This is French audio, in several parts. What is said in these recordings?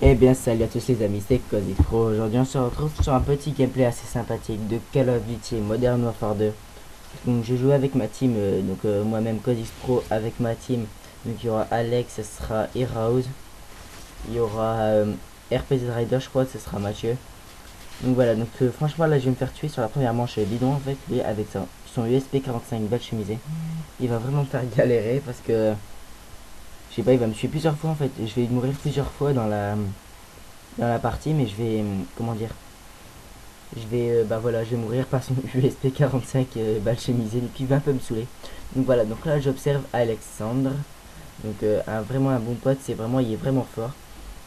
Eh bien salut à tous les amis, c'est Cozy Pro. Aujourd'hui on se retrouve sur un petit gameplay assez sympathique de Call of Duty Modern Warfare 2. Donc je joue avec ma team, moi-même Cozy Pro avec ma team. Donc il y aura Alex, ce sera Heroes. Il y aura RPZ Rider, je crois que ce sera Mathieu. Donc voilà, donc franchement là je vais me faire tuer sur la première manche bidon en fait, lui avec son USP 45 balle chemisée. Il va vraiment me faire galérer parce que, je sais pas, il va me tuer plusieurs fois en fait. Je vais mourir plusieurs fois dans la partie, mais je vais, comment dire, bah voilà, je vais mourir par son USP 45 balle chemisée, donc il va un peu me saouler. Donc voilà, donc là j'observe Alexandre, donc vraiment un bon pote, il est vraiment fort.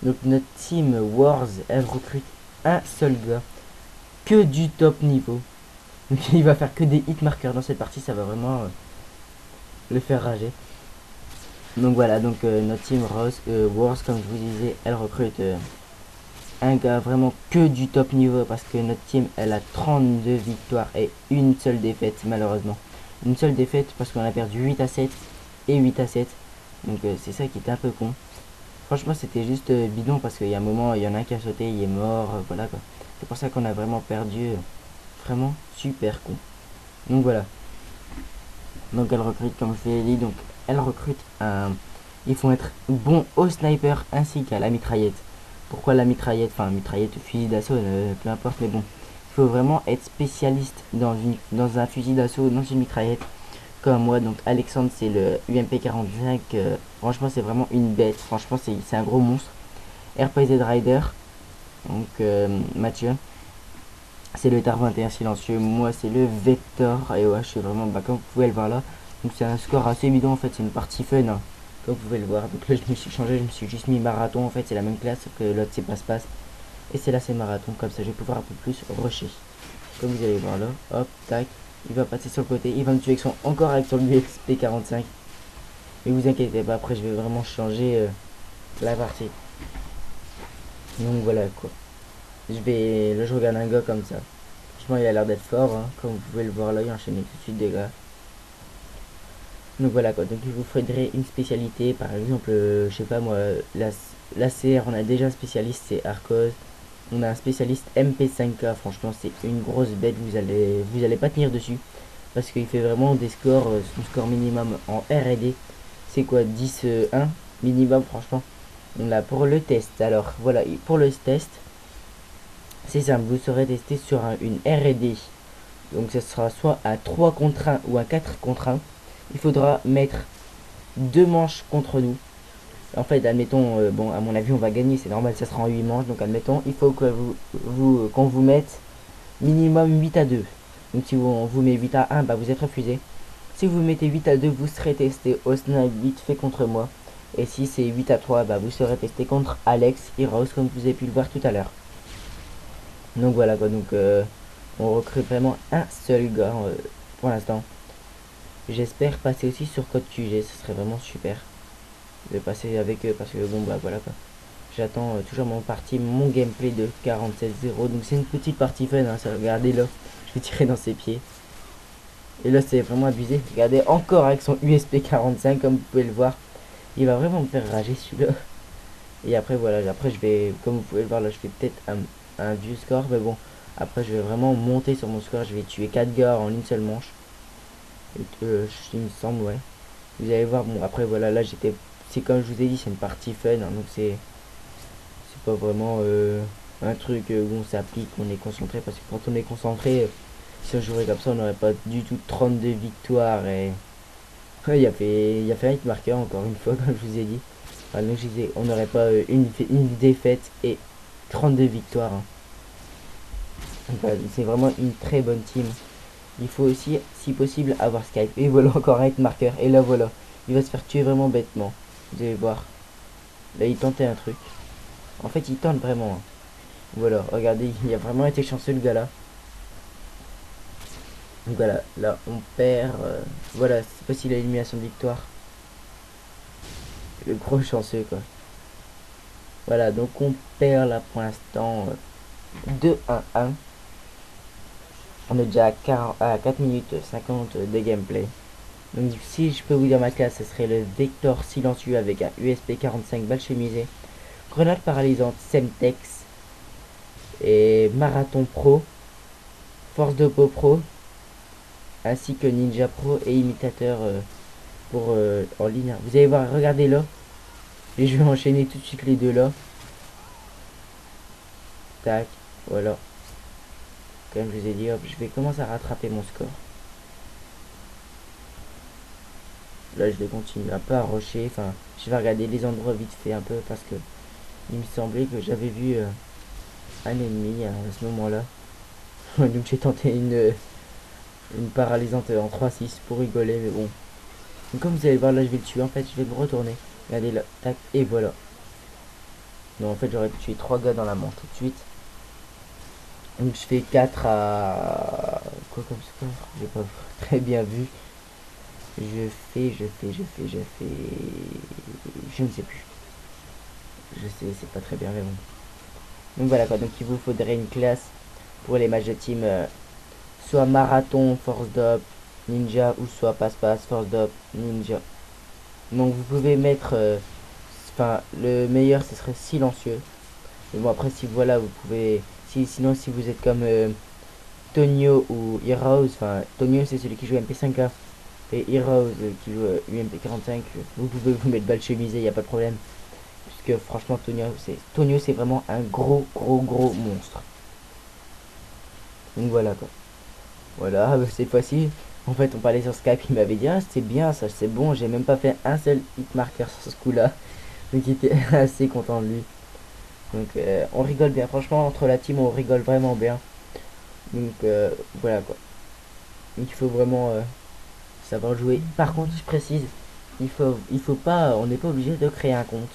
Donc notre team Wars, elle recrute un seul gars, que du top niveau. Donc il va faire que des hit marqueurs dans cette partie, ça va vraiment le faire rager. Donc voilà, donc notre team Wars, comme je vous disais, elle recrute un gars vraiment que du top niveau parce que notre team elle a 32 victoires et une seule défaite malheureusement. Une seule défaite parce qu'on a perdu 8 à 7 et 8 à 7. Donc c'est ça qui était un peu con. Franchement c'était juste bidon parce qu'il y a un moment il y en a un qui a sauté, il est mort, voilà quoi. C'est pour ça qu'on a vraiment perdu. Vraiment super con. Donc voilà. Donc elle recrute comme je l'ai dit, donc elle recrute un... Il faut être bon au sniper ainsi qu'à la mitraillette. Pourquoi la mitraillette? Enfin mitraillette, fusil d'assaut, peu importe, mais bon. Il faut vraiment être spécialiste dans un fusil d'assaut, dans une mitraillette. Comme moi, donc Alexandre c'est le UMP 45. Franchement c'est vraiment une bête. Franchement c'est un gros monstre. RPZ Rider. Donc Mathieu. C'est le Tar 21 silencieux. Moi c'est le Vector. Et ouais je suis vraiment, bah, comme vous pouvez le voir là. Donc c'est un score assez évident en fait. C'est une partie fun, hein, comme vous pouvez le voir. Donc là je me suis changé. Je me suis juste mis marathon. En fait c'est la même classe sauf que l'autre c'est passe-passe. Et c'est là c'est marathon. Comme ça je vais pouvoir un peu plus rusher. Comme vous allez voir là. Hop tac. Il va passer sur le côté. Il va me tuer encore avec son UXP 45. Mais vous inquiétez pas. Après je vais vraiment changer la partie. Donc voilà quoi. Là je regarde un gars comme ça. Franchement il a l'air d'être fort, hein. Comme vous pouvez le voir là, il enchaîne tout de suite des gars. Donc voilà quoi, donc il vous faudrait une spécialité, par exemple, je sais pas moi, la CR, on a déjà un spécialiste, c'est Arcos. On a un spécialiste MP5K, franchement c'est une grosse bête, vous allez pas tenir dessus. Parce qu'il fait vraiment des scores, son score minimum en R&D, c'est quoi, 10-1 minimum franchement. On l'a pour le test, alors voilà, pour le test, c'est simple, vous serez testé sur une R&D. Donc ce sera soit un 3 contre 1 ou un 4 contre 1. Il faudra mettre deux manches contre nous. En fait, admettons, bon, à mon avis, on va gagner, c'est normal, ça sera en 8 manches. Donc, admettons, il faut que qu'on vous mette minimum 8 à 2. Donc, si on vous met 8 à 1, bah, vous êtes refusé. Si vous mettez 8 à 2, vous serez testé au snipe vite fait contre moi. Et si c'est 8 à 3, bah, vous serez testé contre Alex Heroes, comme vous avez pu le voir tout à l'heure. Donc, voilà quoi. Donc, on recrute vraiment un seul gars pour l'instant. J'espère passer aussi sur Code QG, ce serait vraiment super de passer avec eux parce que bon bah voilà quoi. J'attends toujours mon gameplay de 47-0. Donc c'est une petite partie fun, hein, ça, regardez là, je vais tirer dans ses pieds. Et là c'est vraiment abusé. Regardez encore avec son USP 45 comme vous pouvez le voir. Il va vraiment me faire rager celui-là. Et après voilà, après je vais, comme vous pouvez le voir là, je fais peut-être un vieux score. Mais bon, après je vais vraiment monter sur mon score. Je vais tuer 4 gars en une seule manche. Il me semble, ouais. Vous allez voir, bon après voilà, là j'étais, c'est comme je vous ai dit, c'est une partie fun, hein, donc c'est pas vraiment un truc où on s'applique, on est concentré, parce que quand on est concentré, si on jouerait comme ça, on n'aurait pas du tout 32 victoires. Et ouais, il a fait un hit marqueur encore une fois comme je vous ai dit. Enfin, donc je disais, on n'aurait pas une défaite et 32 victoires, hein. Enfin, c'est vraiment une très bonne team. Il faut aussi, si possible, avoir Skype. Et voilà encore un hit marqueur. Et là voilà, il va se faire tuer vraiment bêtement. Vous allez voir. Là il tentait un truc. En fait il tente vraiment, hein. Voilà, regardez, il a vraiment été chanceux le gars là. Donc voilà, là on perd. Voilà, c'est pas s'il a l'élimination de victoire. Le gros chanceux quoi. Voilà, donc on perd là pour l'instant 2-1-1. On est déjà à 4 minutes 50 de gameplay. Donc si je peux vous dire ma classe, ce serait le Vector silencieux avec un USP 45 balle chemisée. Grenade paralysante, Semtex et Marathon Pro, Force de Peau Pro, ainsi que Ninja Pro et Imitateur pour en ligne. Vous allez voir, regardez là. Et je vais enchaîner tout de suite les deux là. Tac, voilà. Comme je vous ai dit, hop, je vais commencer à rattraper mon score. Là, je vais continuer un peu à rusher. Enfin, je vais regarder les endroits vite fait un peu parce que il me semblait que j'avais vu un ennemi à ce moment-là. Donc j'ai tenté une paralysante en 3-6 pour rigoler, mais bon. Donc comme vous allez voir, là, je vais le tuer. En fait, je vais me retourner. Regardez là, tac, et voilà. Non, en fait, j'aurais pu tuer 3 gars dans la mort tout de suite. Donc je fais 4 à... Quoi comme score? J'ai pas très bien vu. Je fais... Je ne sais plus. Je sais, c'est pas très bien, mais bon. Donc voilà quoi, donc il vous faudrait une classe pour les matchs de team. Soit marathon, force d'op, ninja, ou soit passe-passe, force d'op, ninja. Donc vous pouvez mettre... Enfin, le meilleur, ce serait silencieux. Mais bon, après, si voilà, vous pouvez... Sinon, si vous êtes comme Tonio ou Heroes, enfin, Tonio, c'est celui qui joue MP5K. Et Heroes qui joue UMP45, vous pouvez vous mettre balle chemisée, il n'y a pas de problème. Puisque franchement, Tonio, c'est vraiment un gros monstre. Donc voilà quoi. Voilà, cette fois-ci, en fait, on parlait sur Skype, il m'avait dit, ah, c'est bien ça, c'est bon, j'ai même pas fait un seul hit marker sur ce coup-là. Donc il était assez content de lui. Donc on rigole bien, franchement, entre la team, on rigole vraiment bien. Donc voilà quoi. Donc il faut vraiment savoir jouer. Par contre, je précise, il faut pas, on n'est pas obligé de créer un compte.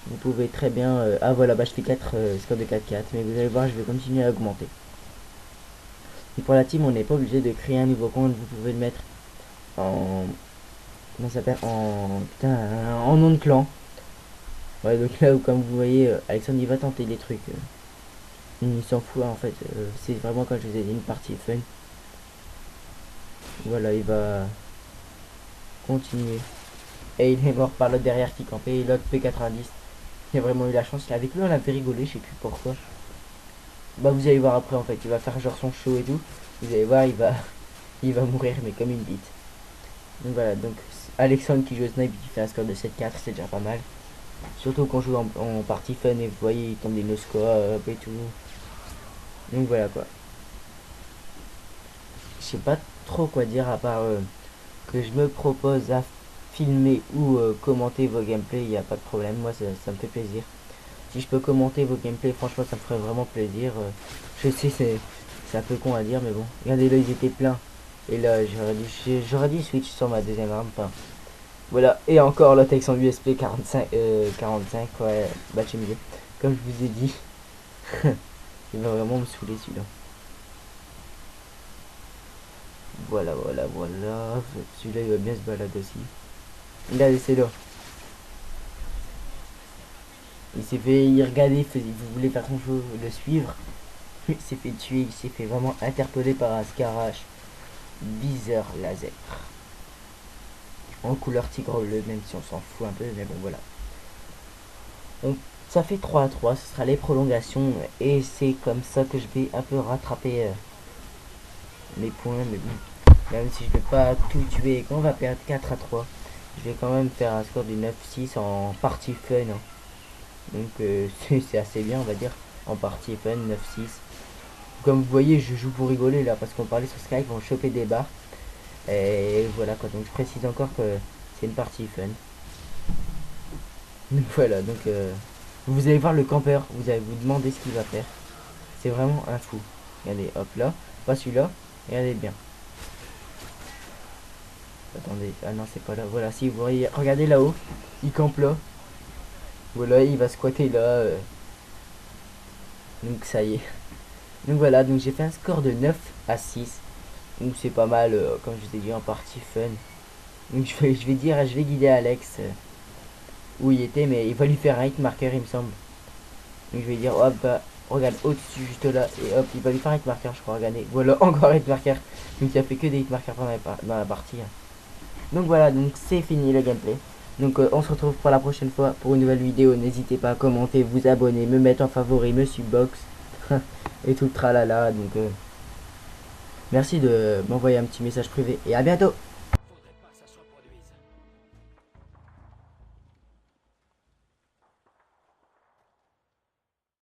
Vous pouvez très bien, ah voilà, bah je fais 4 score de 4-4, mais vous allez voir, je vais continuer à augmenter. Et pour la team, on n'est pas obligé de créer un nouveau compte, vous pouvez le mettre en, comment ça s'appelle, en, putain, en nom de clan. Ouais, donc là où, comme vous voyez, Alexandre il va tenter des trucs. Il s'en fout en fait, c'est vraiment comme je vous ai dit, une partie fun. Voilà, il va continuer. Et il est mort par l'autre derrière qui campait, et l'autre P90. Il a vraiment eu la chance. Avec lui, on avait rigolé, je sais plus pourquoi. Bah, vous allez voir après en fait, il va faire genre son show et tout. Vous allez voir, il va mourir, mais comme une bite. Donc voilà, donc Alexandre qui joue au snipe, qui fait un score de 7-4, c'est déjà pas mal. Surtout qu'on joue en partie fun et vous voyez, il tombe des no-scope et tout. Donc voilà quoi. Je sais pas trop quoi dire à part que je me propose à filmer ou commenter vos gameplays, il n'y a pas de problème, moi ça me fait plaisir. Si je peux commenter vos gameplays, franchement ça me ferait vraiment plaisir. Je sais c'est un peu con à dire mais bon. Regardez là ils étaient pleins. Et là j'aurais dû switch sur ma deuxième arme. Enfin, voilà, et encore le texte en USP 45, 45, ouais, bah j'ai mieux. Comme je vous ai dit, il va vraiment me saouler celui-là. Voilà. Celui-là il va bien se balader aussi. Il a laissé là. Il s'est fait, il regardait, il voulait faire son show, le suivre. Il s'est fait tuer, il s'est fait vraiment interpeller par un Scarache viseur laser. En couleur tigre bleu, même si on s'en fout un peu, mais bon voilà. Ça fait 3-3, ce sera les prolongations, et c'est comme ça que je vais un peu rattraper mes points, mais bon. Même si je vais pas tout tuer et qu'on va perdre 4-3, je vais quand même faire un score du 9-6 en partie fun. Hein. Donc c'est assez bien on va dire, en partie fun, 9-6. Comme vous voyez, je joue pour rigoler là, parce qu'on parlait sur Skype, on chopait des barres. Et voilà quoi, donc je précise encore que c'est une partie fun. Donc voilà, donc vous allez voir le campeur, vous allez vous demander ce qu'il va faire. C'est vraiment un fou. Regardez, hop là, pas celui-là, regardez bien. Attendez, ah non c'est pas là, voilà, si vous voyez, regardez là-haut, il campe là. Voilà, il va squatter là. Donc ça y est. Donc voilà, donc j'ai fait un score de 9-6. Donc c'est pas mal, comme je vous ai dit, en partie fun. Donc je vais guider Alex où il était, mais il va lui faire un hit marker il me semble. Donc je vais dire, hop, bah, regarde au-dessus juste là, et hop, il va lui faire un hit marker je crois, regardez. Voilà, encore un hit marker. Donc il a fait que des hit markers dans la partie. Hein. Donc voilà, donc c'est fini le gameplay. Donc on se retrouve pour la prochaine fois pour une nouvelle vidéo. N'hésitez pas à commenter, vous abonner, me mettre en favori, me subbox et tout le tralala. Donc merci de m'envoyer un petit message privé et à bientôt.